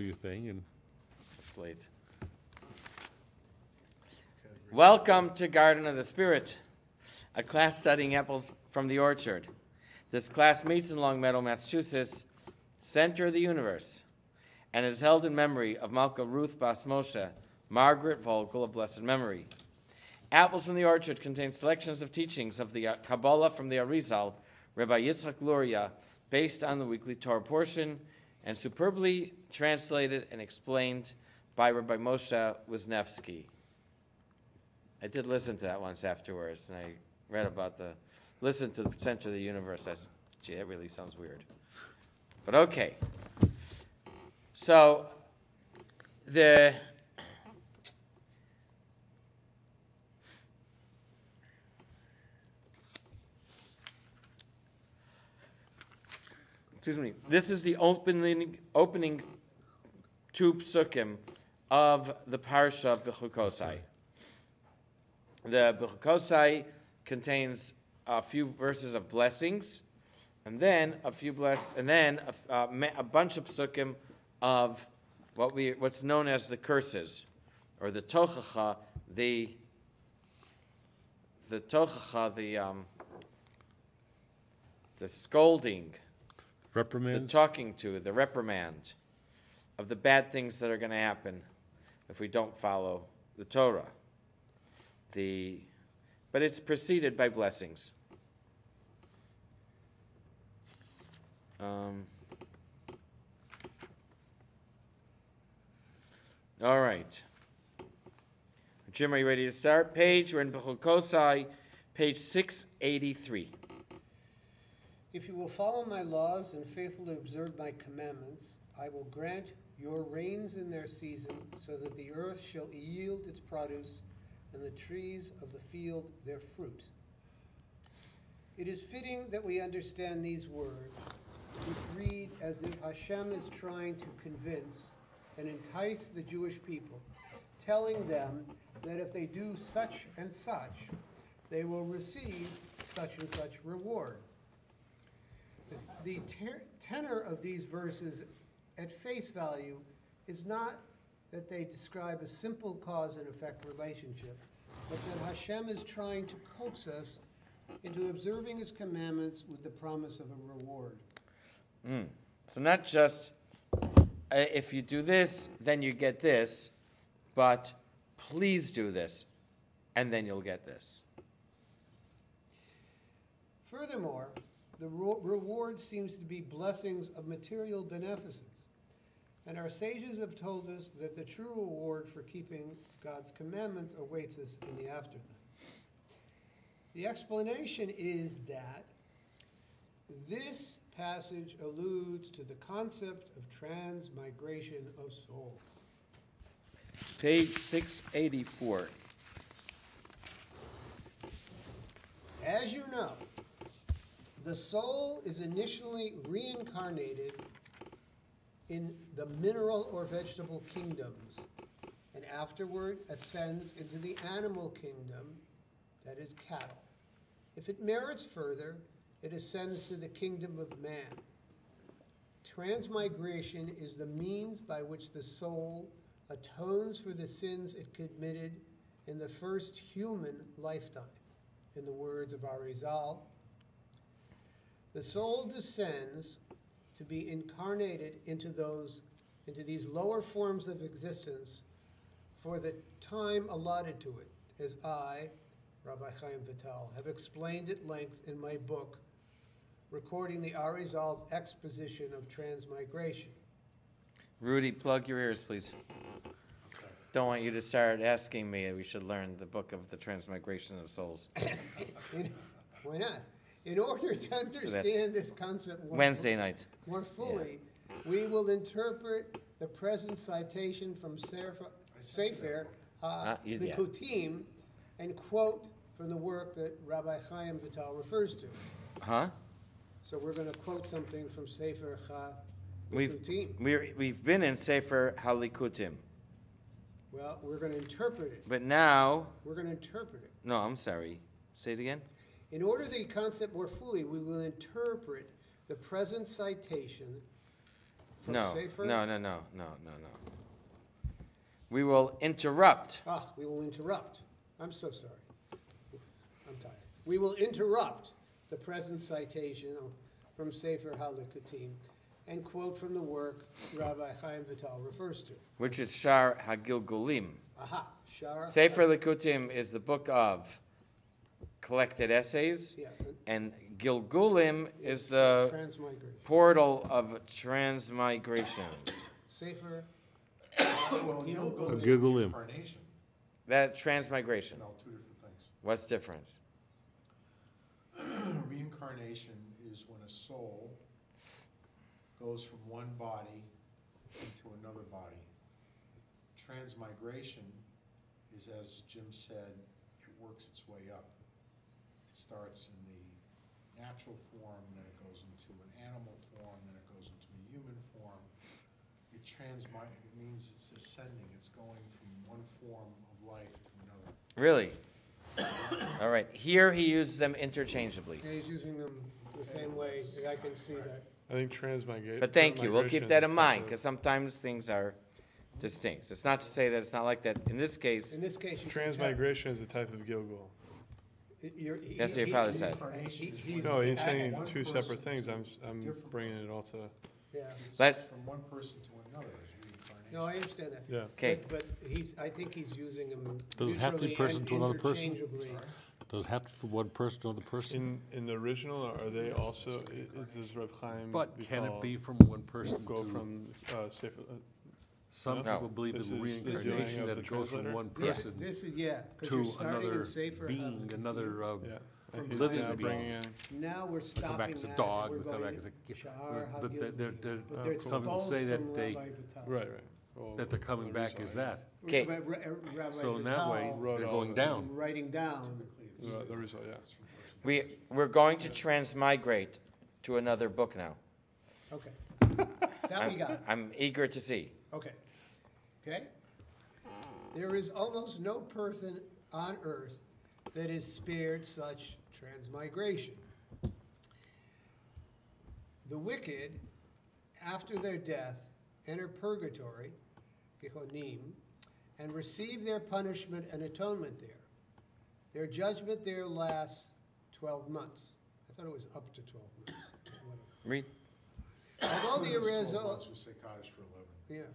do your thing. And It's late. Welcome to Garden of the Spirit, a class studying apples from the orchard. This class meets in Longmeadow, Massachusetts, center of the universe, and is held in memory of Malka Ruth Bas Moshe, Margaret Vogel of blessed memory. Apples from the Orchard contain selections of teachings of the Kabbalah from the Arizal, Rabbi Yitzchak Luria, based on the weekly Torah portion, and superbly translated and explained by Rabbi Moshe Wisniewski. I did listen to that once afterwards, and I read about listen to the center of the universe. I said, gee, that really sounds weird. But okay. So, this is the opening two psukim of the parsha of Bechukosai. The Bechukosai contains a few verses of blessings, and then a bunch of psukim of what's known as the curses, or the tochacha, the scolding, reprimands? the talking to, the reprimand of the bad things that are going to happen if we don't follow the Torah. But it's preceded by blessings. All right. Jim, are you ready to start? We're in Bechukosai, page 683. If you will follow my laws and faithfully observe my commandments, I will grant your rains in their season, so that the earth shall yield its produce, and the trees of the field their fruit. It is fitting that we understand these words, which read as if Hashem is trying to convince and entice the Jewish people, telling them that if they do such and such, they will receive such and such reward. The tenor of these verses at face value is not that they describe a simple cause and effect relationship, but that Hashem is trying to coax us into observing his commandments with the promise of a reward. So not just if you do this, then you get this, but please do this, and then you'll get this. Furthermore, the reward seems to be blessings of material beneficence. And our sages have told us that the true reward for keeping God's commandments awaits us in the afterlife. The explanation is that this passage alludes to the concept of transmigration of souls. Page 684. As you know, the soul is initially reincarnated in the mineral or vegetable kingdoms, and afterward ascends into the animal kingdom, that is cattle. If it merits further, it ascends to the kingdom of man. Transmigration is the means by which the soul atones for the sins it committed in the first human lifetime. In the words of Arizal, the soul descends to be incarnated into these lower forms of existence for the time allotted to it, as I, Rabbi Chaim Vital, have explained at length in my book, recording the Arizal's exposition of transmigration. Rudy, plug your ears, please. Don't want you to start asking me. We should learn the book of the transmigration of souls. Why not? In order to understand this concept Wednesday night more fully, we will interpret the present citation from Sefer Likutim and quote from the work that Rabbi Chaim Vital refers to. So we're going to quote something from Sefer Likutim. We've been in Sefer HaLikutim. Well, we're going to interpret it. But now... We're going to interpret it. No, I'm sorry. Say it again. In order the concept more fully, we will interpret the present citation from No, Sefer? no. We will interrupt. We will interrupt. I'm so sorry. I'm tired. We will interrupt the present citation from Sefer HaLikutim and quote from the work Rabbi Chaim Vital refers to. Which is Shar HaGilgulim. Aha, Shar. Sefer Likutim is the book of collected essays, Yeah, and Gilgulim is the transmigration. portal of transmigrations. Sefer. Well, Gilgal is Google him. reincarnation. That transmigration. No, two different things. What's difference? Reincarnation is when a soul goes from one body into another body. Transmigration is, as Jim said, it works its way up. It starts in the natural form, then it goes into an animal form, then it goes into a human form. It means it's ascending, it's going from one form of life to another. Really? All right. Here he uses them interchangeably. Yeah, he's using them the same way. I can see that. I think transmigration. But thank you. We'll keep that in mind because sometimes things are distinct. It's not to say that it's not like that. In this case, In this case, you should Transmigration is a type of Gilgal. That's what your father said. No, he's saying one two person separate things. to I'm different bringing it all to, Yeah. It's But- from one person to another is reincarnation. No, I understand that. yeah. Okay. But I think he's using them Does it have to be mutually person and to another person? interchangeably. Does it have to be one person or the person? In the original, are they also, is this Reb Chaim But can Vital it be from one person go to, from Sefer? some No. people believe This in is the reincarnation, dealing of that the it goes from translator? one Yeah, person this is, yeah, because to you're starting another in Sefer being, HaLikutim. another, Yeah. From And he's living now being. bringing in, Now we're stopping come back as a at, dog, we're we come going back as a, Sha'ar but HaGilgulim. But they're some people both say that from they, Rabbi Vital. right. Well, that they're coming back Arizal, as that. Okay. Rabbi So in that way, Vital Wrote they're all going of down. writing down. Typically, it's The result, yeah. it's from person to person. We're going to transmigrate to another book now. Okay. That we got. I'm eager to see. Okay. Okay? There is almost no person on earth that is spared such transmigration. The wicked, after their death, enter purgatory, Gehonim, and receive their punishment and atonement there. Their judgment there lasts 12 months. I thought it was up to 12 months. Whatever. Read. Although the It's 12 Arizal, months, we say Kaddish for 11.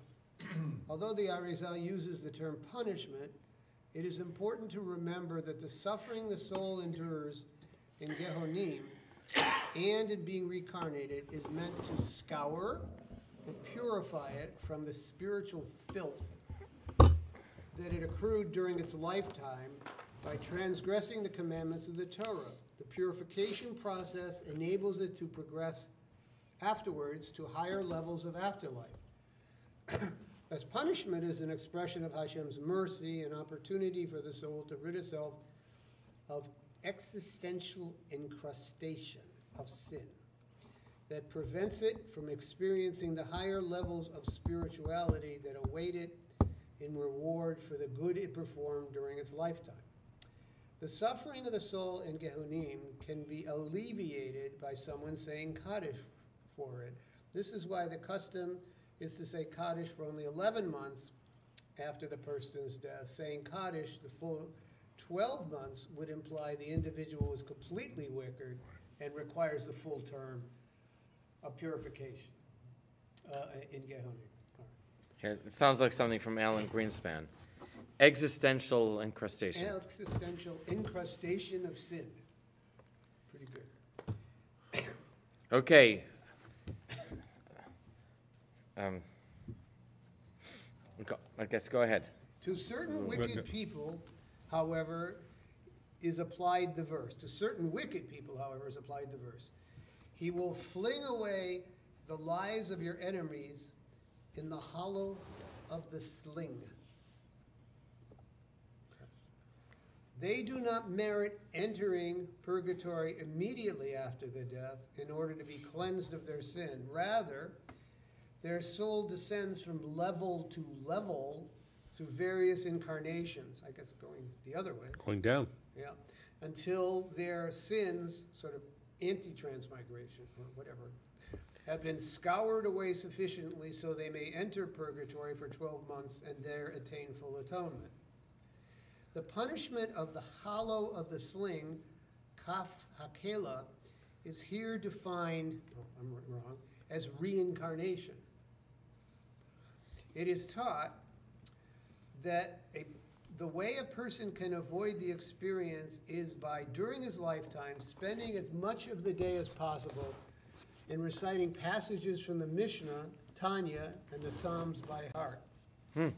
yeah. Although the Arizal uses the term punishment, it is important to remember that the suffering the soul endures in Gehonim and in being reincarnated is meant to scour and purify it from the spiritual filth that it accrued during its lifetime by transgressing the commandments of the Torah. The purification process enables it to progress afterwards to higher levels of afterlife. As punishment is an expression of Hashem's mercy, an opportunity for the soul to rid itself of existential incrustation of sin that prevents it from experiencing the higher levels of spirituality that await it in reward for the good it performed during its lifetime. The suffering of the soul in Gehonim can be alleviated by someone saying Kaddish for it. This is why the custom is to say Kaddish for only 11 months after the person's death. Saying Kaddish the full 12 months would imply the individual is completely wicked and requires the full term of purification in Gehonim. Yeah, it sounds like something from Alan Greenspan. Existential incrustation. Existential incrustation of sin. Pretty good. Okay. I guess go ahead. To certain wicked people, however, is applied the verse. To certain wicked people, however, is applied the verse. He will fling away the lives of your enemies in the hollow of the sling. They do not merit entering purgatory immediately after their death in order to be cleansed of their sin. Rather, their soul descends from level to level through various incarnations, I guess going the other way, Going down. yeah, until their sins, sort of anti-transmigration or whatever, have been scoured away sufficiently so they may enter purgatory for 12 months and there attain full atonement. The punishment of the hollow of the sling, kaf hakela, is here defined, I'm wrong, as reincarnation. It is taught that the way a person can avoid the experience is by, during his lifetime, spending as much of the day as possible in reciting passages from the Mishnah, Tanya, and the Psalms by heart. Yeah,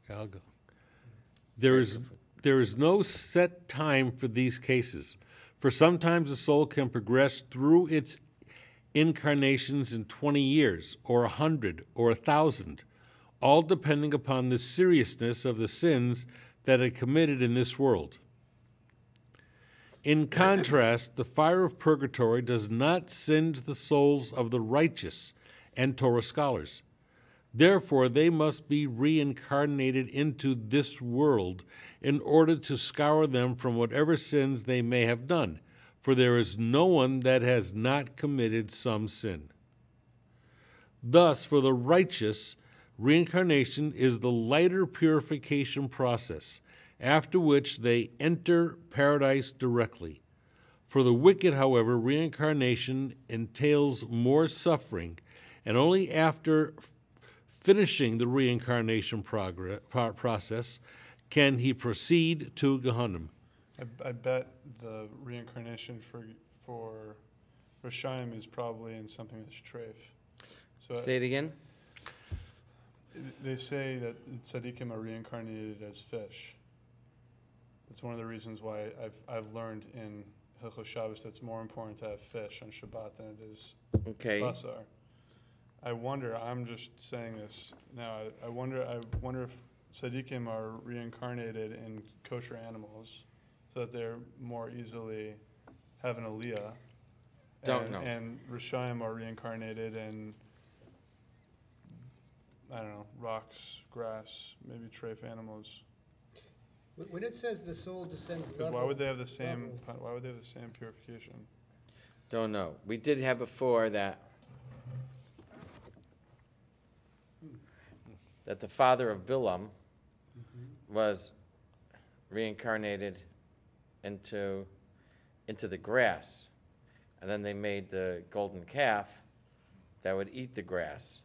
I'll go. There is no set time for these cases, for sometimes the soul can progress through its incarnations in 20 years, or 100, or 1,000, all depending upon the seriousness of the sins that are committed in this world. In contrast, the fire of purgatory does not singe the souls of the righteous and Torah scholars. Therefore, they must be reincarnated into this world in order to scour them from whatever sins they may have done, for there is no one that has not committed some sin. Thus, for the righteous, reincarnation is the lighter purification process, after which they enter paradise directly. For the wicked, however, reincarnation entails more suffering, and only after finishing the reincarnation process can he proceed to Gehenna. I bet the reincarnation for Rishayim is probably in something that's treif. So Say it again. they say that tzaddikim are reincarnated as fish. That's one of the reasons why I've learned in Hilchos Shabbos that it's more important to have fish on Shabbat than it is Okay. basar. I wonder. I'm just saying this now. I wonder if tzaddikim are reincarnated in kosher animals, so that they're more easily have an aliyah. Don't know. And Rishayim are reincarnated in, I don't know, rocks, grass, maybe treif animals. When it says the soul descends Because level, why would they have the same? level. Why would they have the same purification? Don't know. We did have before that the father of Bilam was reincarnated into the grass, and then they made the golden calf that would eat the grass,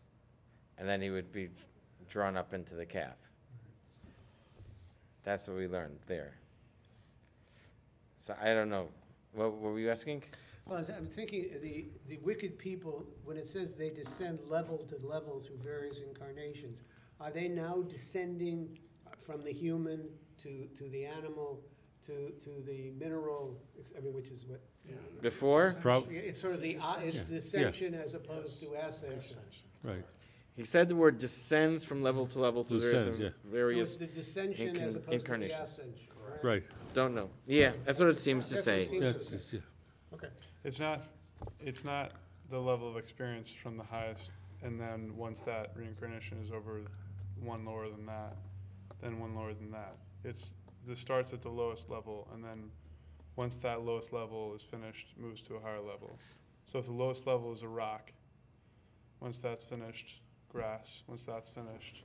and then he would be drawn up into the calf. That's what we learned there. So I don't know. What were you asking? Well, I'm thinking the wicked people, when it says they descend level to level through various incarnations, are they now descending from the human to the animal to the mineral, I mean, which is what? Before? Yeah, it's sort of it's descension as opposed to ascension. Right. He said the word descends from level to level through Descends, various, yeah. So various it's the descension as opposed to the incarnations. ascension, right? Right. Don't know. Yeah, that's what it seems to That's what it say. seems Yeah, to say. it's- yeah. Okay. It's not the level of experience from the highest, and then once that reincarnation is over, one lower than that, then one lower than that. This starts at the lowest level, and then once that lowest level is finished, moves to a higher level. So if the lowest level is a rock, once that's finished, grass. Once that's finished,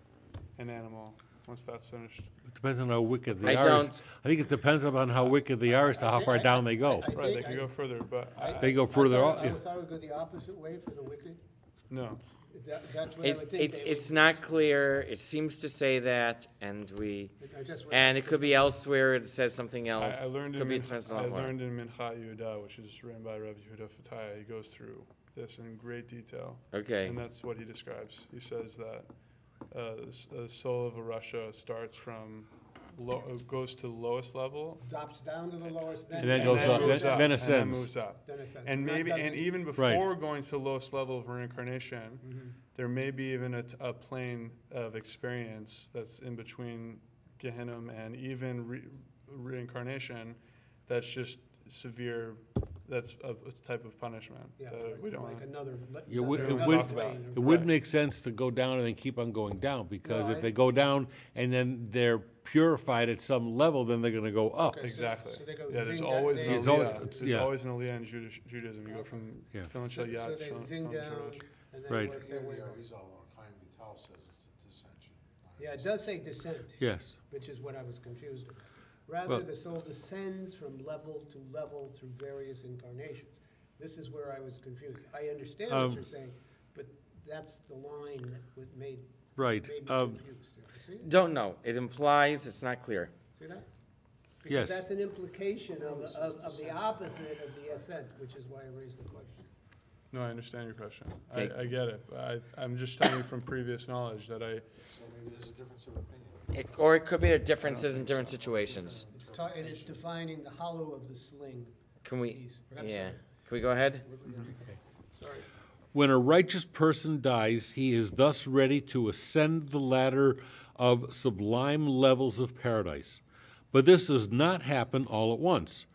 an animal. Once that's finished. It depends on how wicked I they are. don't. I think it depends upon how wicked they are as to how far down they go. Right, they can go further, but They go further I off. Yeah. thought it would go the opposite way for the wicked. no. That's what I would think. It's not clear. It seems to say that, and It it could be elsewhere. It says something I else. learned Could in be it depends on I a lot more. learned in Minchat Yehuda, which is written by Rabbi Yehuda Fataya. He goes through this in great detail, Okay. and that's what he describes. He says that the soul of a Rasha starts from goes to the lowest level, drops down to the lowest, And then goes up, moves then and then ascends. moves up. Then ascends. And Not maybe, doesn't- and even before going to the lowest level of reincarnation, there may be even a plane of experience that's in between Gehenna and even reincarnation that's just severe that's a type of punishment Yeah, that we don't like want. another. It would, Another it would, talk about. it would Right. make sense to go down and then keep on going down, because No, if I- they go down and then they're purified at some level, then they're gonna go up. Okay. Exactly. So they go Yeah, there's zing always down- an It's they- always- aliyah. There's yeah. always an aliyah in Judaism. You go from Yeah. Filin So Shel Yad, they Shel- zing Filin down, Shorosh. and then Right. work Here their way the back. Arizal or Chaim Vital says it's a dissension. not a Yeah, it descent. does say descent, Yes. which is what I was confused about. Rather, Well- the soul descends from level to level through various incarnations. This is where I was confused. I understand what you're saying, but that's the line that made Right. me confused. See it? Don't know. It implies, it's not clear. See that? Yes. Because that's an implication No, of this is the descension. opposite of the ascent, which is why I raised the question. No, I understand your question. Okay. I get it. I'm just telling you from previous knowledge that So maybe there's a difference of opinion. Or it could be the differences in different situations. And it's defining the hollow of the sling Can we, piece. I'm yeah. sorry. Can we go ahead? Sorry. When a righteous person dies, he is thus ready to ascend the ladder of sublime levels of paradise. But this does not happen all at once.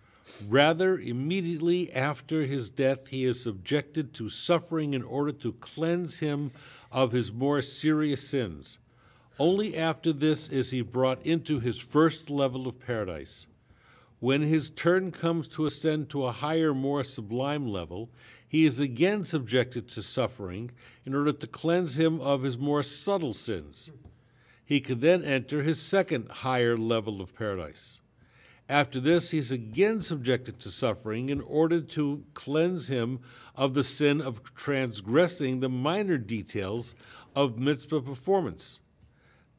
Rather, immediately after his death, he is subjected to suffering in order to cleanse him of his more serious sins. Only after this is he brought into his first level of paradise. When his turn comes to ascend to a higher, more sublime level, he is again subjected to suffering in order to cleanse him of his more subtle sins. He can then enter his second higher level of paradise. After this, he is again subjected to suffering in order to cleanse him of the sin of transgressing the minor details of mitzvah performance.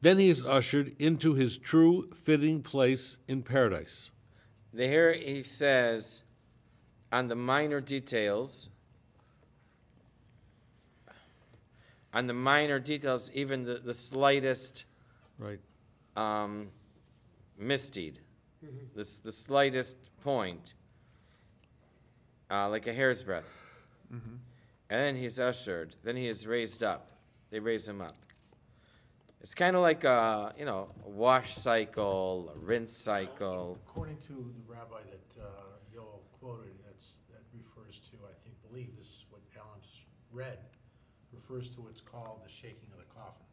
Then he is ushered into his true fitting place in paradise. Here he says, on the minor details, even the slightest Right. misdeed, the slightest point, like a hair's breadth. And then he's ushered, then he is raised up. They raise him up. It's kind of like a wash cycle, a rinse cycle. According to the rabbi that Yoel quoted, that refers to, believe this is what Alan just read, refers to what's called the shaking of the coffin.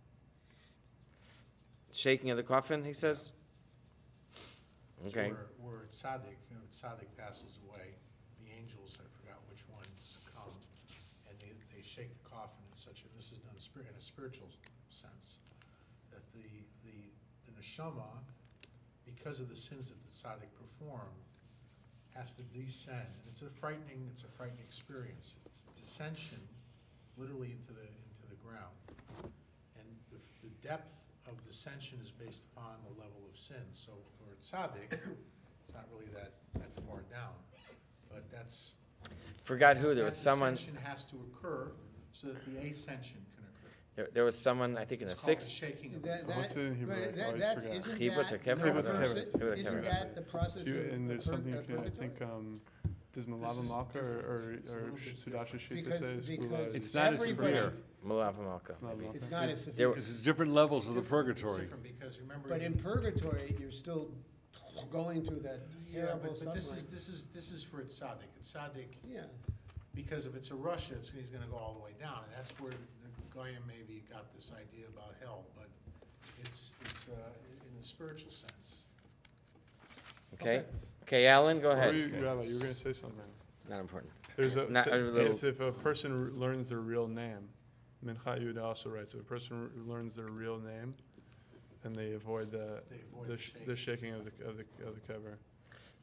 Shaking of the coffin, he says? It's Okay. Where tzaddik, tzaddik passes away, the angels, I forgot which ones, come, and they shake the coffin in such a, this is done in a spiritual sense, that the neshama, because of the sins that the tzaddik performed, has to descend, and it's a frightening experience. It's descension, literally into the ground, and the depth of descension is based upon the level of sin. So for tzaddik, it's not really that far down, but that's. Forgot who. There that was someone. descension has to occur so that the ascension can occur. There was someone. I think in the It's called the sixth. shaking of the That, coffin. What's it in Hebrew? but I that, always that, forget. isn't Chibut that HaKever? the Chibut HaKever. process- Chibut Isn't HaKever. that the process of And there's something, I purgatory? think, does Malava is Malka or different. It's a little bit Sudashi Shita Because- says because It's not as everybody- severe. Malava Malka. It's not as There- severe. It's different levels of the It's purgatory. different because remember. But in purgatory, you're still going through that Yeah, terrible but suffering. this is for a tzaddik. A tzaddik, Yeah, because if it's a Russia, he's gonna go all the way down, and that's where the Goyim maybe got this idea about hell, but it's in the spiritual sense. Okay. Okay, Alan, go Or ahead. Rabbi, you were going to say something. Not important. There's a, Not a little- it's if a person learns their real name, Mincha Yehuda also writes, if a person learns their real name, then they avoid the shaking of the cover.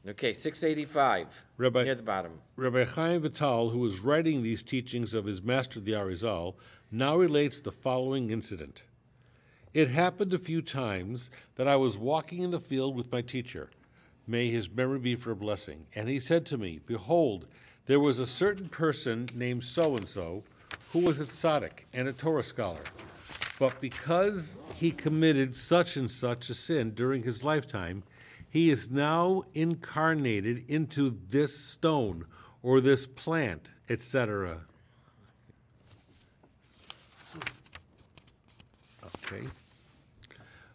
Okay, 685. Rabbi- Near the bottom. Rabbi Chaim Vital, who was writing these teachings of his master, the Arizal, now relates the following incident. It happened a few times that I was walking in the field with my teacher. May his memory be for a blessing. And he said to me, "Behold, there was a certain person named so-and-so who was a tzaddik and a Torah scholar. But because he committed such and such a sin during his lifetime, he is now incarnated into this stone or this plant, etc." Okay.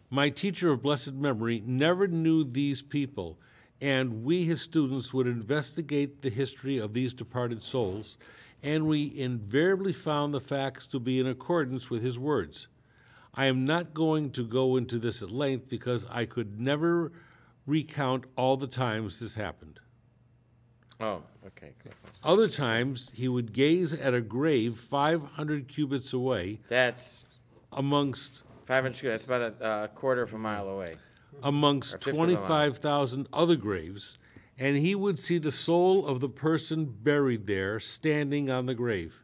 My teacher of blessed memory never knew these people, and we, his students, would investigate the history of these departed souls, and we invariably found the facts to be in accordance with his words. I am not going to go into this at length because I could never recount all the times this happened. Oh, okay. Good. Other times, he would gaze at a grave 500 cubits away That's amongst 500 square. That's about a quarter of a mile away. amongst Or fifth of a mile. 25,000 other graves, and he would see the soul of the person buried there standing on the grave.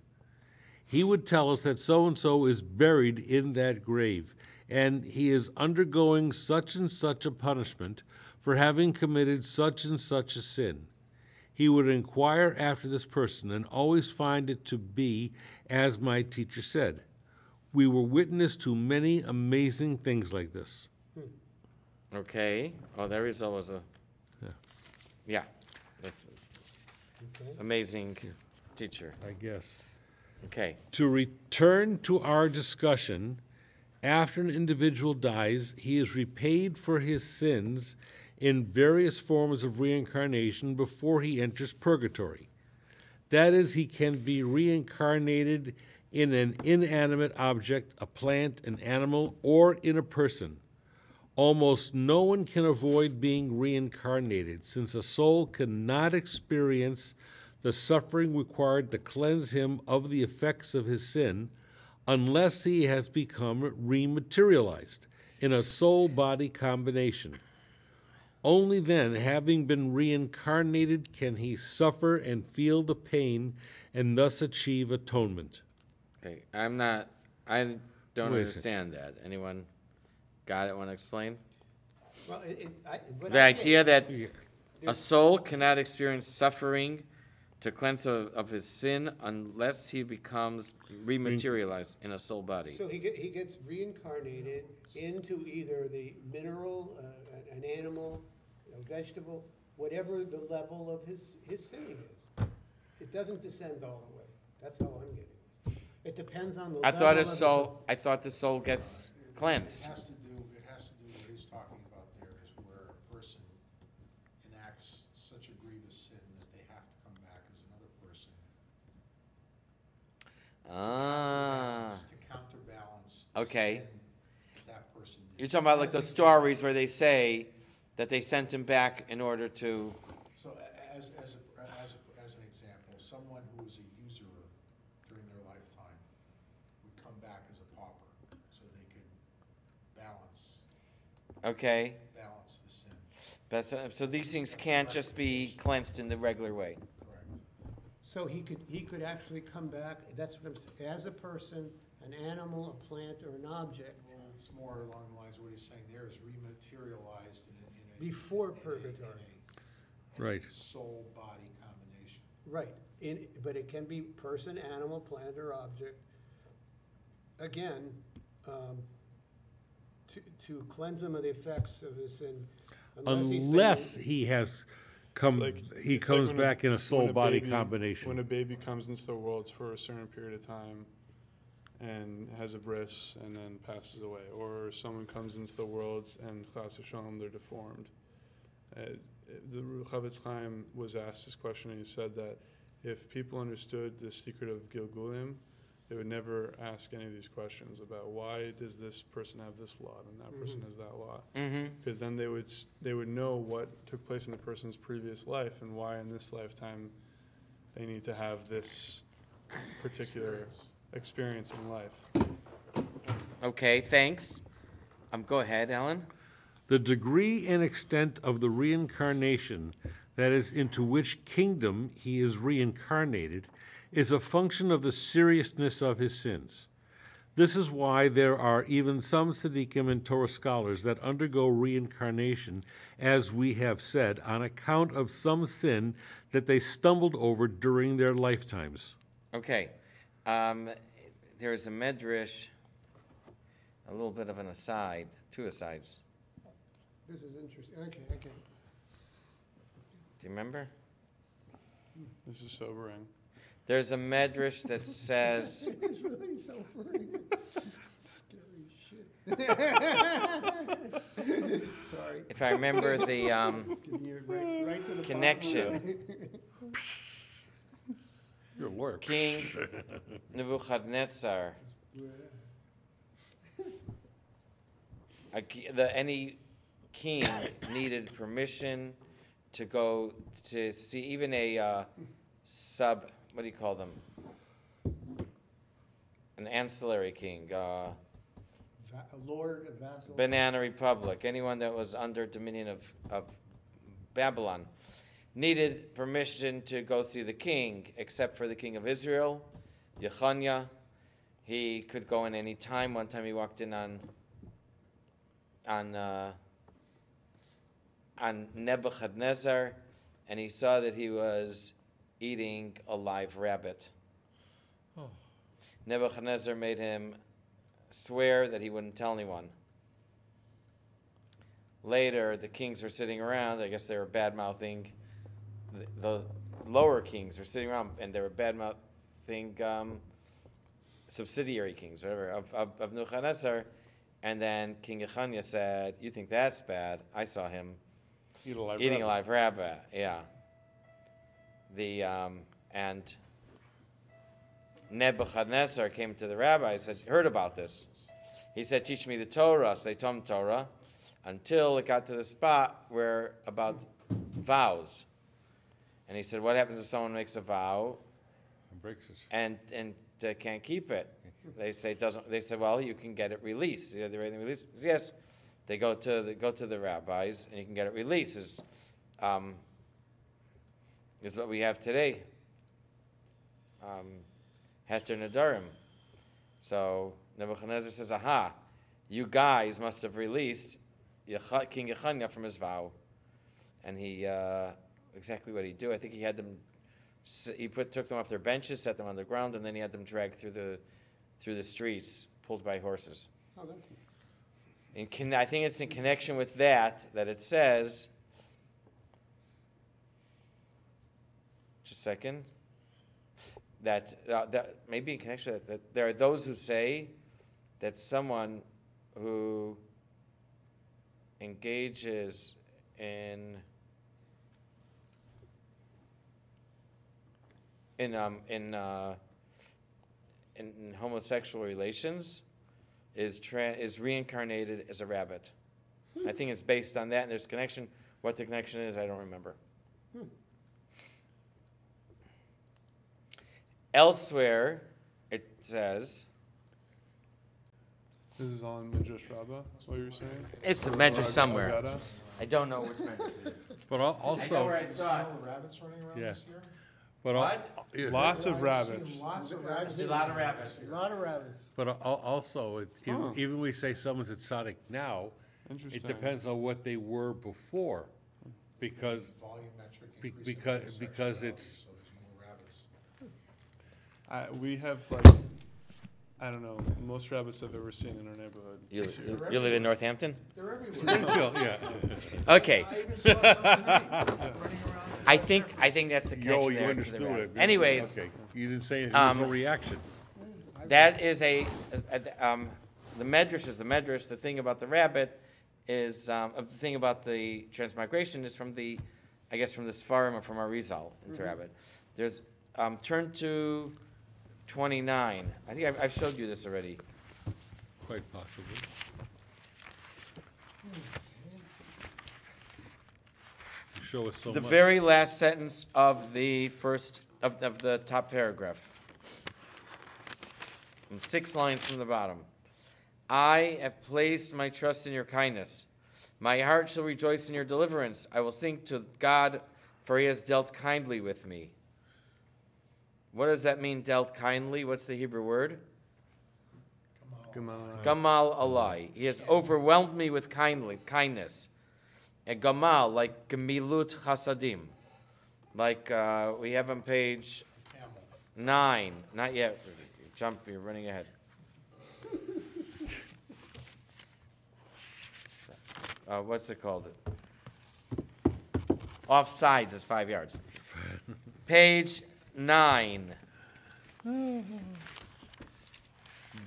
He would tell us that so-and-so is buried in that grave, and he is undergoing such and such a punishment for having committed such and such a sin. He would inquire after this person and always find it to be as my teacher said. We were witness to many amazing things like this. Okay. Oh, the result was a. Yeah. Yeah. That's Okay. amazing teacher. I guess. Okay. To return to our discussion, after an individual dies, he is repaid for his sins in various forms of reincarnation before he enters purgatory. That is, he can be reincarnated in an inanimate object, a plant, an animal, or in a person. Almost no one can avoid being reincarnated, since a soul cannot experience the suffering required to cleanse him of the effects of his sin unless he has become rematerialized in a soul-body combination. Only then, having been reincarnated, can he suffer and feel the pain and thus achieve atonement. Okay. I don't Wait a understand that. Anyone got it? Want to explain? Well, what The I idea get- that a soul cannot experience suffering to cleanse of his sin unless he becomes rematerialized in a soul body. So he gets reincarnated into either the mineral, an animal, a vegetable, whatever the level of his sinning is. It doesn't descend all the way. That's how I'm getting it. It depends on the I level thought of his the soul. I thought the soul gets cleansed. It has to do what he's talking about there is where a person enacts such a grievous sin that they have to come back as another person Ah. to counterbalance the Okay. sin that person did. You're talking about like As those an stories where they say that they sent him back in order to. So as an example, someone who was a usurer during their lifetime would come back as a pauper, so they could balance Okay. the sin. But so these things can't just be cleansed in the regular way. Correct. So he could actually come back, that's what I'm saying, as a person, an animal, a plant, or an object, Well, it's more along the lines of what he's saying there is rematerialized in a before in a- purgatory. in a Right. soul-body combination. Right, but it can be person, animal, plant, or object. Again, to cleanse him of the effects of his sin. Unless he has come, he It's comes when back in a when soul-body baby- combination. When a baby comes into the world for a certain period of time and has a bris and then passes away, or someone comes into the world and chas v'shalom, they're deformed. The Chavetz Chaim was asked this question, and he said that if people understood the secret of Gilgulim, they would never ask any of these questions about why does this person have this lot and that person has that lot. Mm-hmm. Because then they would know what took place in the person's previous life and why in this lifetime they need to have this particular experience in life. Okay. Thanks. Go ahead, Alan. The degree and extent of the reincarnation, that is, into which kingdom he is reincarnated, is a function of the seriousness of his sins. This is why there are even some tzaddikim and Torah scholars that undergo reincarnation, as we have said, on account of some sin that they stumbled over during their lifetimes. Okay. There's a medrash, a little bit of an aside, two asides. This is interesting, okay, I get it. Do you remember? This is sobering. There's a medrash that says, It's really sobering. Scary shit. Sorry, if I remember the, giving you a break. connection. You're a lawyer. King Nebuchadnezzar. Any king needed permission to go to see even a what do you call them? An ancillary king, A lord, a vassal. Banana Republic, anyone that was under dominion of Babylon, needed permission to go see the king, except for the king of Israel, Yechoniah. He could go in any time. One time he walked in on Nebuchadnezzar, and he saw that he was eating a live rabbit. Oh. Nebuchadnezzar made him swear that he wouldn't tell anyone. Later, the kings were sitting around. I guess they were bad-mouthing. The lower kings were sitting around, and they were bad-mouthing subsidiary kings, whatever, of Nebuchadnezzar. And then King Yechoniah said, "You think that's bad? I saw him eating a live rabbit." Yeah. And Nebuchadnezzar came to the rabbis and heard about this. He said, "Teach me the Torah." So they taught him Torah until it got to the spot where about vows. And he said, "What happens if someone makes a vow And breaks it. and can't keep it?" They say it doesn't. They said, "Well, you can get it released." You have the release. Yes, they go to the rabbis and you can get it released. Is what we have today. Heter Nadarim. So Nebuchadnezzar says, "Aha, you guys must have released King Yechoniah from his vow," and he exactly what he do. I think he had them. Took them off their benches, set them on the ground, and then he had them dragged through the streets, pulled by horses. Oh, that's nice. I think it's in connection with that it says. Just a second. That maybe in connection with that there are those who say that someone who engages in homosexual relations is reincarnated as a rabbit. I think it's based on that, and there's connection. What the connection is, I don't remember. Elsewhere, it says This is on Midrash Rabbah, is what you're saying? it's a medrash somewhere. Agada? I don't know which medrash it is. But I know also, where I You see saw it. all the rabbits running around Yeah. this year? but What? yeah, Lots of I've rabbits. seen lots of rabbits. A lot of rabbits. this A year. lot of rabbits. but also, even we say someone's a tzaddik now, Interesting. it depends on what they were before, because Volumetric Be- increase in because- homosexuality, because it's- so there's more rabbits. We have I don't know, most rabbits I've ever seen in our neighborhood. You this year. live in Northampton? They're everywhere. Springfield, yeah. Okay. I even saw some tonight running around. I think that's the Yo, connection you there to the understood rabbit. it. Anyways, Okay, you didn't say anything, there was no reaction. that is the medrash is the medrash. The thing about the rabbit is the thing about the transmigration is from the Sfarim or from Arizal into rabbit. There's turn to 29. I think I've showed you this already. Quite possibly. You show us so The much. very last sentence of the first of the top paragraph. 6 lines from the bottom. I have placed my trust in your kindness. My heart shall rejoice in your deliverance. I will sing to God, for he has dealt kindly with me. What does that mean, dealt kindly? What's the Hebrew word? Gamal. Gamal alai. He has overwhelmed me with kindness. A gamal, like gemilut chasadim. Like we have on page Camel. 9. Not yet. Jump, you're running ahead. What's it called? Offsides is 5 yards. Page 9.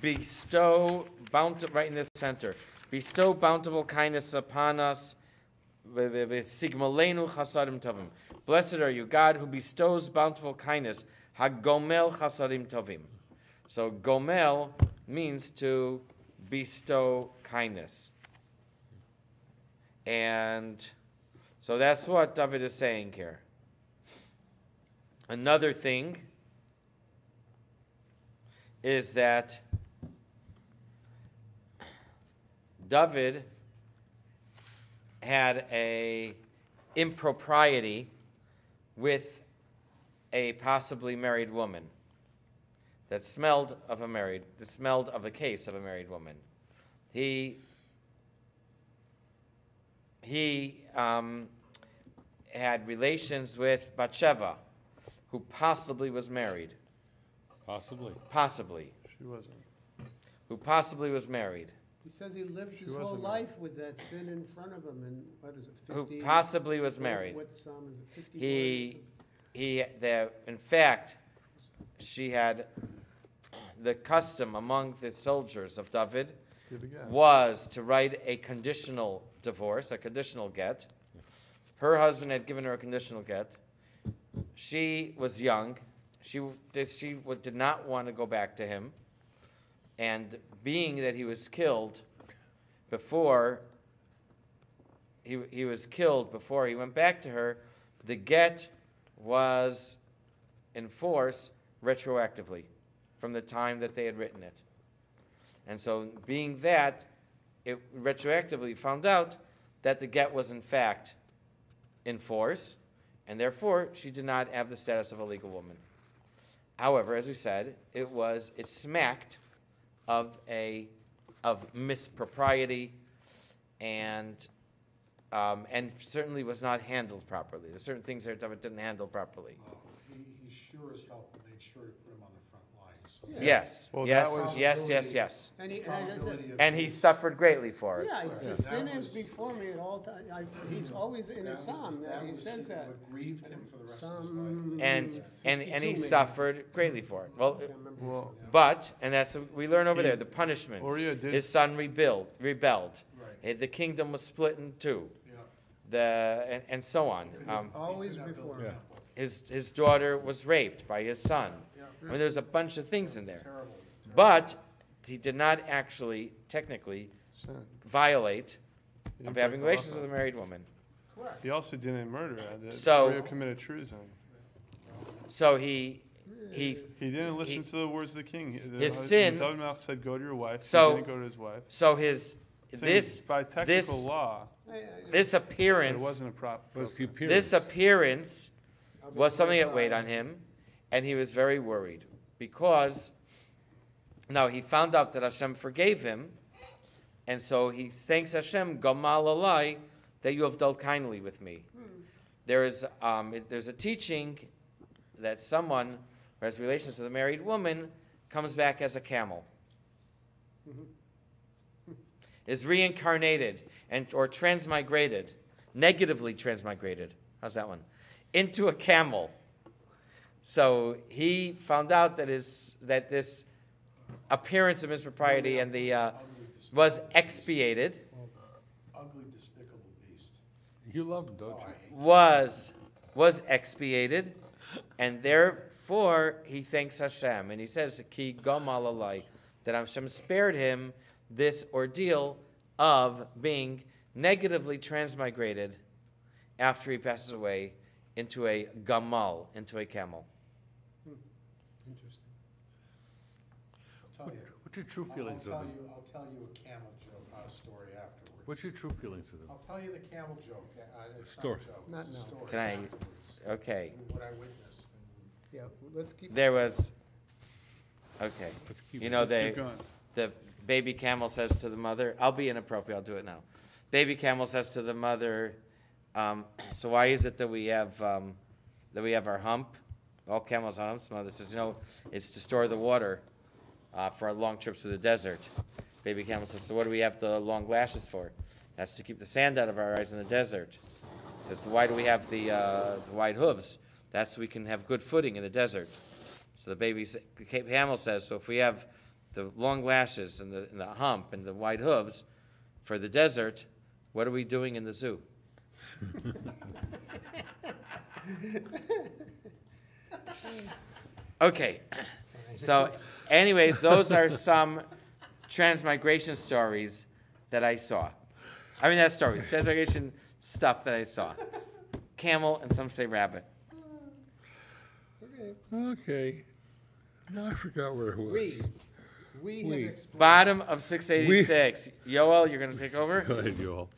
Bestow right in the center. Bestow bountiful kindness upon us Sigmalenu chasadim tovim. Blessed are you, God, who bestows bountiful kindness. Hagomel chasadim tovim. So gomel means to bestow kindness. And so that's what David is saying here. Another thing is that David had a impropriety with a possibly married woman that smelled of a case of a married woman. He had relations with Bathsheba, who possibly was married. Possibly. She wasn't. Who possibly was married. He says he lived She his whole wasn't life with that sin in front of him, and what is it, 50? Who possibly was married. What psalm is it, 54? In fact, she had the custom among the soldiers of David Give a guess. was to write a conditional divorce, a conditional get. Her husband had given her a conditional get. She was young. She did not want to go back to him. And being that he was killed before he was killed before he went back to her, the get was in force retroactively from the time that they had written it. And so being that, it retroactively found out that the get was in fact in force, and therefore she did not have the status of a legal woman. However, as we said, it smacked of mispropriety and certainly was not handled properly. There's certain things that David didn't handle properly. He sure as hell made sure to put him on the front line. So Yeah. Yes, Well, yes, that was- yes. And he, and I said, probability of And he his- suffered greatly for it. yeah, he says, That sin is was- before me at all times. He's always in his psalm, he was says that. what grieved him for the rest of his Psalm life. And 52 he maybe. suffered greatly for it. Well, I can't remember. Well, but, and that's what we learn over there, the punishments. Uriah did- His son rebelled. Right. The kingdom was split in two. Yeah. And so on. Always He could not build before. a temple. His daughter was raped by his son. Yeah. I mean, there's a bunch of things in there. Terrible. But he did not actually, technically, sin. violate He of didn't having break the law. relations with a married woman. Correct. He also didn't murder her. So- Uriah committed treason. So he He didn't listen He- to the words of the king. His sin- David Melch said, "Go to your wife." So- he didn't go to his wife. so By technical law, this it appearance wasn't a prop. Was the this appearance was something that weighed on him, and he was very worried because now he found out that Hashem forgave him, and so he thanks Hashem, Gamal alai, that you have dealt kindly with me. There's a teaching that someone who has relations with a married woman comes back as a camel, is reincarnated or transmigrated, negatively transmigrated. How's that one? Into a camel. So he found out that this appearance of mispropriety and was expiated, Ugly, despicable beast. You love him, don't Oh, I you? hate was expiated, and therefore he thanks Hashem, and he says, "Ki gamal alai," that Hashem spared him this ordeal of being negatively transmigrated after he passes away into a gamal, into a camel. Interesting. I'll tell you. What's your true feelings of him? I'll tell you a camel joke story afterwards. What's your true feelings of him? I'll tell you the camel joke. It's Story. not a joke. Not It's a now. story Can I- afterwards. Okay, What I witnessed. And Yeah, let's keep. there was. Okay, Let's keep you it. know Let's keep they. going. The baby camel says to the mother, I'll be inappropriate, I'll do it now. Baby camel says to the mother, so why is it that we have our hump? All camels have humps. The mother says, it's to store the water for our long trips through the desert. Baby camel says, so what do we have the long lashes for? That's to keep the sand out of our eyes in the desert. He says, so why do we have the wide hooves? That's so we can have good footing in the desert. So the camel says, so if we have the long lashes and the hump and the wide hooves for the desert, what are we doing in the zoo? Okay, so anyways, those are some transmigration stories that I saw. I mean, not stories, transmigration stuff that I saw. Camel and some say rabbit. Okay. Okay. Now I forgot where it was. We We. have explained. Bottom of 686. Yoel, you're going to take over? Go ahead, you all.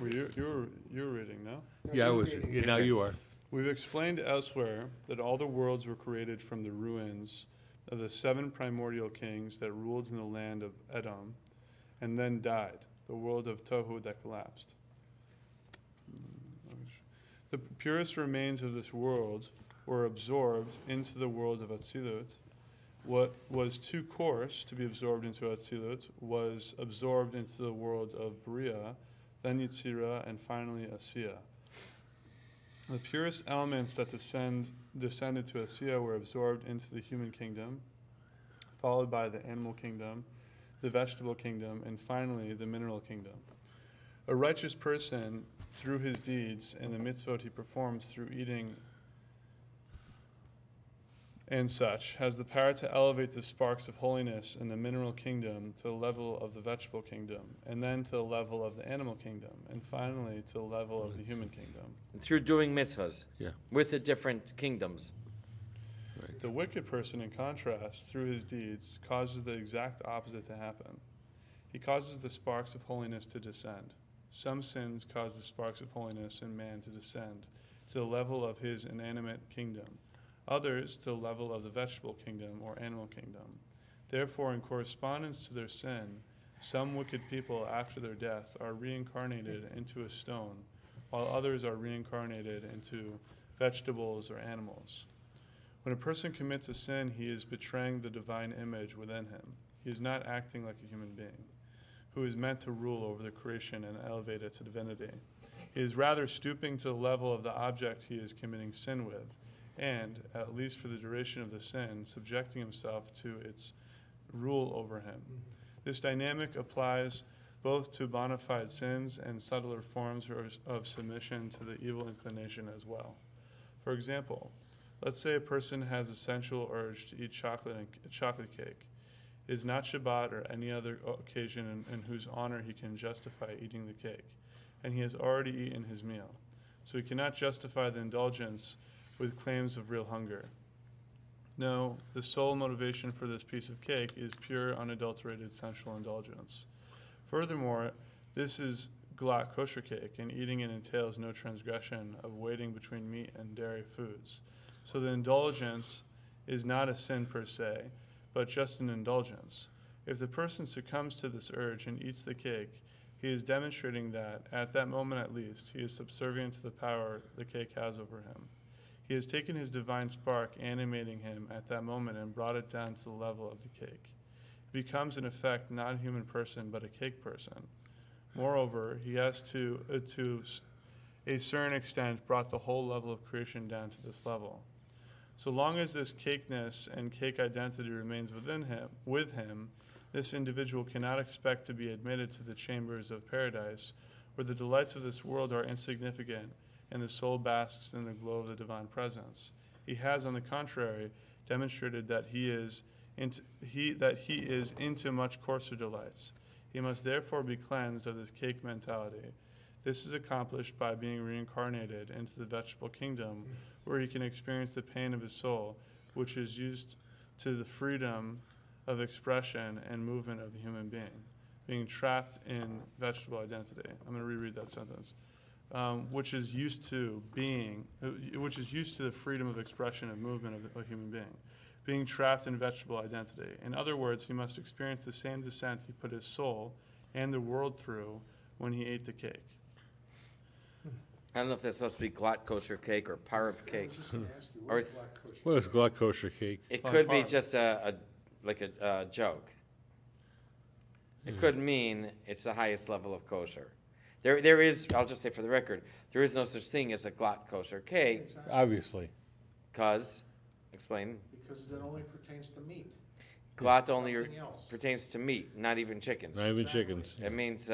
Well, you're reading, no? No, Yeah, I you're was. reading. Yeah, now you are. We've explained elsewhere that all the worlds were created from the ruins of the 7 primordial kings that ruled in the land of Edom and then died, the world of Tohu that collapsed. The purest remains of this world were absorbed into the world of Atzilut. What was too coarse to be absorbed into Atzilut was absorbed into the world of Bria, then Yitzira, and finally Asiya. The purest elements that descended to Asiya were absorbed into the human kingdom, followed by the animal kingdom, the vegetable kingdom, and finally the mineral kingdom. A righteous person, through his deeds and the mitzvot he performs through eating and such, has the power to elevate the sparks of holiness in the mineral kingdom to the level of the vegetable kingdom, and then to the level of the animal kingdom, and finally to the level of the human kingdom. Through doing mitzvahs. Yeah. With the different kingdoms. The wicked person, in contrast, through his deeds, causes the exact opposite to happen. He causes the sparks of holiness to descend. Some sins cause the sparks of holiness in man to descend to the level of his inanimate kingdom, others to the level of the vegetable kingdom or animal kingdom. Therefore, in correspondence to their sin, some wicked people after their death are reincarnated into a stone, while others are reincarnated into vegetables or animals. When a person commits a sin, he is betraying the divine image within him. He is not acting like a human being, who is meant to rule over the creation and elevate it to divinity. He is rather stooping to the level of the object he is committing sin with, and, at least for the duration of the sin, subjecting himself to its rule over him. This dynamic applies both to bona fide sins and subtler forms of submission to the evil inclination as well. For example, let's say a person has a sensual urge to eat chocolate cake. It is not Shabbat or any other occasion in whose honor he can justify eating the cake, and he has already eaten his meal. So he cannot justify the indulgence with claims of real hunger. No, the sole motivation for this piece of cake is pure, unadulterated sensual indulgence. Furthermore, this is glatt kosher cake, and eating it entails no transgression of waiting between meat and dairy foods. So the indulgence is not a sin per se, but just an indulgence. If the person succumbs to this urge and eats the cake, he is demonstrating that, at that moment at least, he is subservient to the power the cake has over him. He has taken his divine spark, animating him at that moment, and brought it down to the level of the cake. He becomes, in effect, not a human person, but a cake person. Moreover, he has to a certain extent, brought the whole level of creation down to this level. So long as this cakeness and cake identity remains with him, this individual cannot expect to be admitted to the chambers of paradise, where the delights of this world are insignificant, and the soul basks in the glow of the divine presence. He has, on the contrary, demonstrated that he is into much coarser delights. He must therefore be cleansed of this cake mentality. This is accomplished by being reincarnated into the vegetable kingdom, where he can experience the pain of his soul, which is used to the freedom of expression and movement of the human being trapped in vegetable identity. I'm going to reread that sentence. Which is used to the freedom of expression and movement of a human being trapped in vegetable identity. In other words, he must experience the same descent he put his soul and the world through when he ate the cake. I don't know if that's supposed to be glatt kosher cake or parv I cake. was just gonna ask you, Or what is it's- black kosher? What is glatt kosher cake? It Like could be parv. just a joke. It could mean it's the highest level of kosher. There is, I'll just say for the record, there is no such thing as a glatt kosher cake, Exactly. Obviously. because, explain, Because it only pertains to meat. glatt only Nothing else. pertains to meat, not even chickens. Not even Exactly. chickens. It means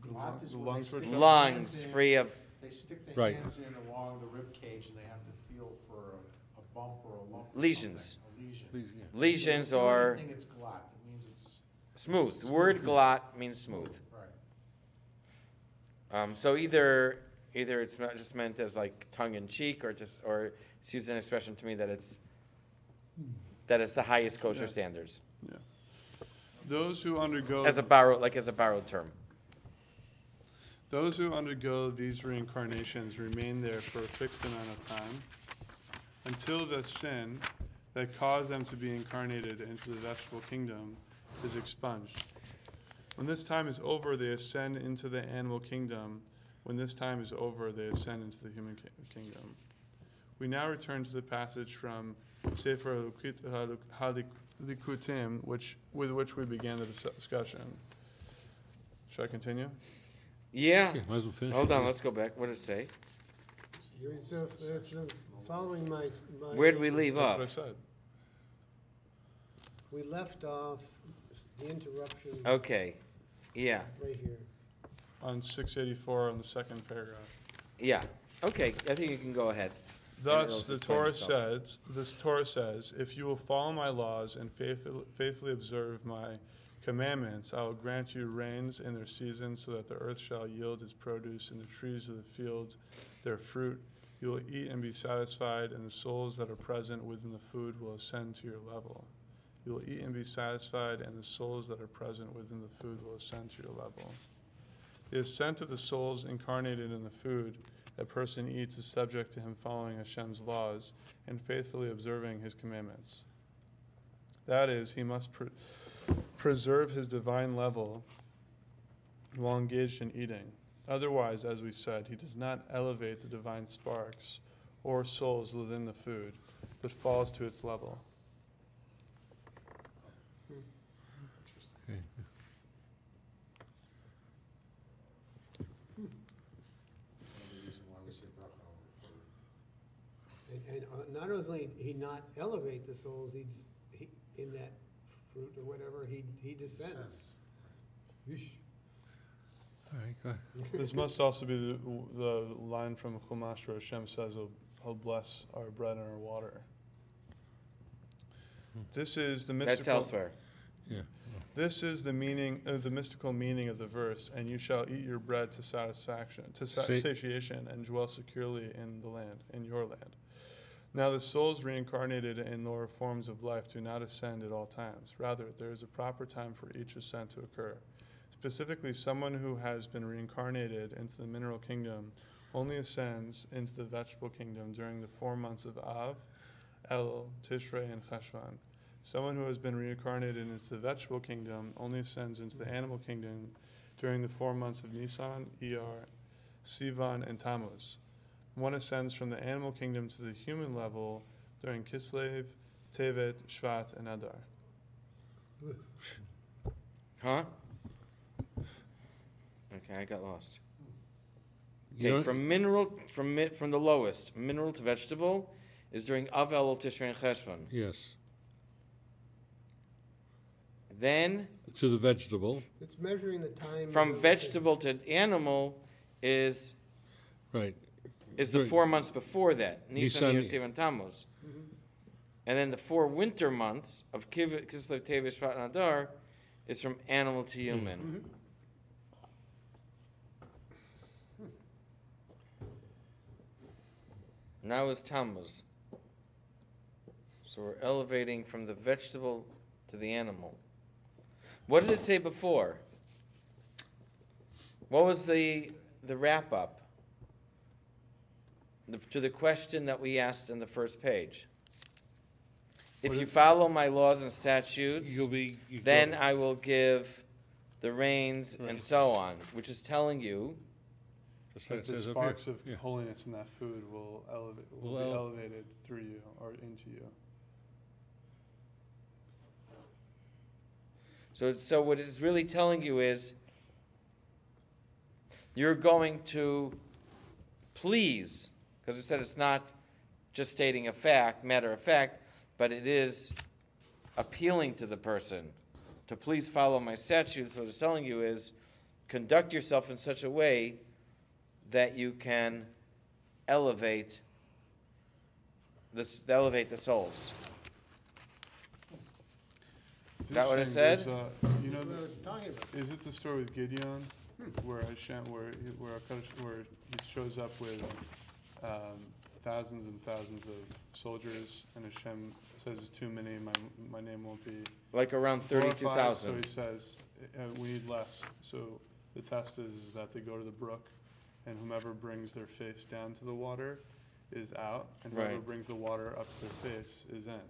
Glut is The when they lungs stick were their lungs hands in- free of, They stick their Right. hands in along the rib cage and they have to feel for a bump or a lump or Lesions. something, a lesion. lesions They don't or think it's glut, it means it's. smooth. The Smooth. word glot means smooth. Right. So either it's not just meant as like tongue in cheek, or it's used an expression to me that it's the highest kosher Yeah. standards Yeah. Those who undergo as a borrowed term. Those who undergo these reincarnations remain there for a fixed amount of time until the sin that caused them to be incarnated into the vegetable kingdom is expunged. When this time is over, they ascend into the animal kingdom. When this time is over, they ascend into the human kingdom. We now return to the passage from Sefer HaLikutim, with which we began the discussion. Should I continue? Yeah. Yeah, might as well finish. Hold on, let's go back. What did it say? It's following my. Where did we leave That's off? what I said. We left off the interruption Okay. Yeah. right here. On 684 on the second paragraph. Yeah. Okay. I think you can go ahead. Thus, it'll the Torah says, if you will follow my laws and faithfully observe my commandments, I will grant you rains in their season, so that the earth shall yield its produce, and the trees of the field their fruit. You will eat and be satisfied, and the souls that are present within the food will ascend to your level. You will eat and be satisfied, and the souls that are present within the food will ascend to your level. The ascent of the souls incarnated in the food a person eats is subject to him following Hashem's laws and faithfully observing his commandments. That is, he must preserve his divine level while engaged in eating. Otherwise, as we said, he does not elevate the divine sparks or souls within the food, but falls to its level. Okay. Another reason why we say bracha over food. And not only he not elevate the souls, he in that fruit or whatever, he descends. Sense. Yeesh. All right, go ahead. This must also be the line from Chumash where Hashem says, he'll bless our bread and our water. This is the mystical. That's elsewhere. Yeah. This is the meaning, the mystical meaning of the verse. And you shall eat your bread to satisfaction, to satiation, and dwell securely in the land, in your land. Now the souls reincarnated in lower forms of life do not ascend at all times. Rather, there is a proper time for each ascent to occur. Specifically, someone who has been reincarnated into the mineral kingdom only ascends into the vegetable kingdom during the 4 months of Av, Elul, Tishrei, and Cheshvan. Someone who has been reincarnated into the vegetable kingdom only ascends into the animal kingdom during the 4 months of Nisan, Iyar, Sivan, and Tammuz. One ascends from the animal kingdom to the human level during Kislev, Tevet, Shvat, and Adar. Huh? Okay, I got lost. You Okay, don't- from the lowest, mineral to vegetable, is during Av, Elul, Tishrei, and Cheshvan. Yes. Then, To the vegetable, It's measuring the time. from of the- vegetable to animal is right. the Right. 4 months before that, Nisan, Nisan- Iyar, Sivan, Tammuz. Mhm. And then the 4 winter months of Kislev, Tevet, Shvat, and Adar is from animal to human. Mhm. Now is Tammuz. So we're elevating from the vegetable to the animal. What did it say before? What was the wrap up to the question that we asked in the first page? If What you is- follow my laws and statutes, you then go- I will give the rains Right. and so on, which is telling you Like the sparks of holiness in that food will be Will elevated through you or into you. So what it's really telling you is you're going to please, because it said it's not just stating a fact, matter of fact, but it is appealing to the person to please follow my statutes. What it's telling you is conduct yourself in such a way that you can elevate the souls. It's That what it interesting, said? You know, What I was talking about. is it the story with Gideon, where Hashem, where he shows up with thousands and thousands of soldiers, and Hashem says it's too many. My name won't be Like around glorified. 32,000. So he says we need less. So the test is that they go to the brook, and whomever brings their face down to the water is out, and whoever Right. brings the water up to their face is in.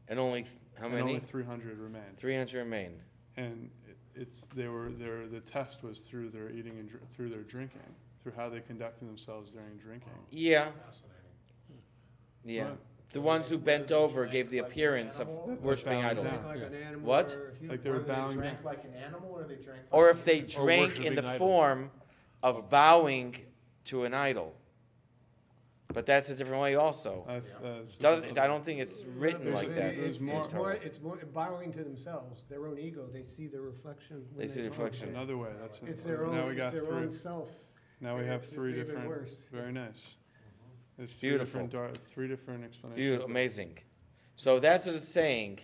And only, how And many? only 300 remain. 300 remain. And the test was through their eating and through their drinking, through how they conducted themselves during drinking. Yeah, Fascinating. yeah. What? The ones who bent over gave the appearance of Animal? worshiping Bowing idols. down. Like an animal What? or a human. Like they were Whether bowing they drank down. like an animal or they drank like Or a if they human. drank in the worshiping idols. form of bowing to an idol. But that's a different way also. I don't think it's written like that. There's It's more bowing to themselves, their own ego. They see their reflection. When They see the bow. reflection. Another way. It's their now own. we got It's their three. own self. Now we have It's three even different. worse. Very nice. There's Beautiful. Three different explanations. Beautiful, amazing. So that's what it's saying.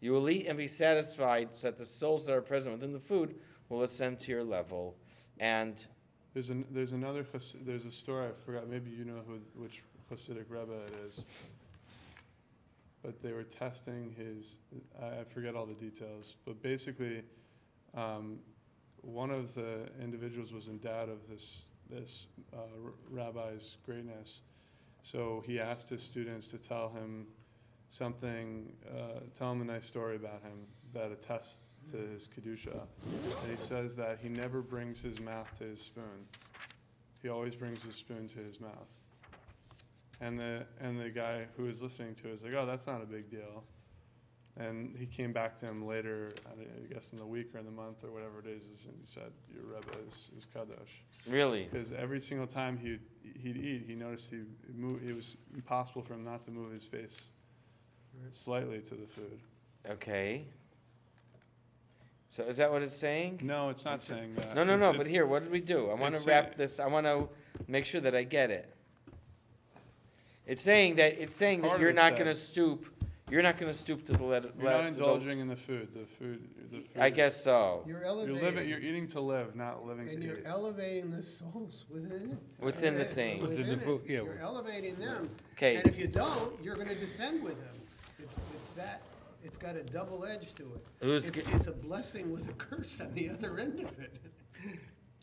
You will eat and be satisfied so that the souls that are present within the food will ascend to your level. And There's a story, I forgot, maybe you know which Hasidic Rebbe it is. But they were testing I forget all the details, but basically, one of the individuals was in doubt of this rabbi's greatness. So he asked his students to tell him something, tell him a nice story about him that attests to his Kedusha. And he says that he never brings his mouth to his spoon. He always brings his spoon to his mouth. And the guy who was listening to it was like, oh, that's not a big deal. And he came back to him later, I guess in the week or in the month or whatever it is, and he said, your Rebbe is Kadosh. really, Because every single time he'd eat, he noticed it was impossible for him not to move his face slightly to the food. okay. So is that what it's saying? No, it's not saying that. No, It's- but here, what did we do? I want to it's wrap saying- this, I want to make sure that I get it. It's saying that Part of you're it not said- going to stoop, you're not going to stoop to the letter. You're not indulging in the food. The food. I guess so. You're You're elevating. You're eating to live, not living And to you're eat. elevating the souls within it. Within the thing. Within Within the it. yeah. You're elevating them. Okay. And if you don't, you're going to descend with them. It's got a double edge to it. Who's It's a blessing with a curse on the other end of it.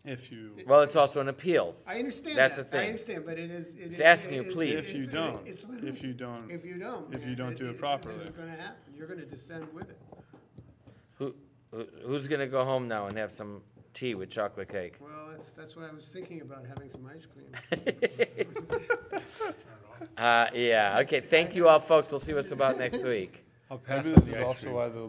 If you Well, it's also an appeal. I understand That's that. the thing. I understand, but it is. It's asking you, please. it's- If you don't. it's- If you don't. If you don't. If you don't do it properly. It's going to happen. You're going to descend with it. Who's going to go home now and have some tea with chocolate cake? Well, that's why I was thinking about having some ice cream. Yeah, okay. Thank you all, folks. We'll see what's about next week. I'll pass Maybe on this the is ice also cream. why the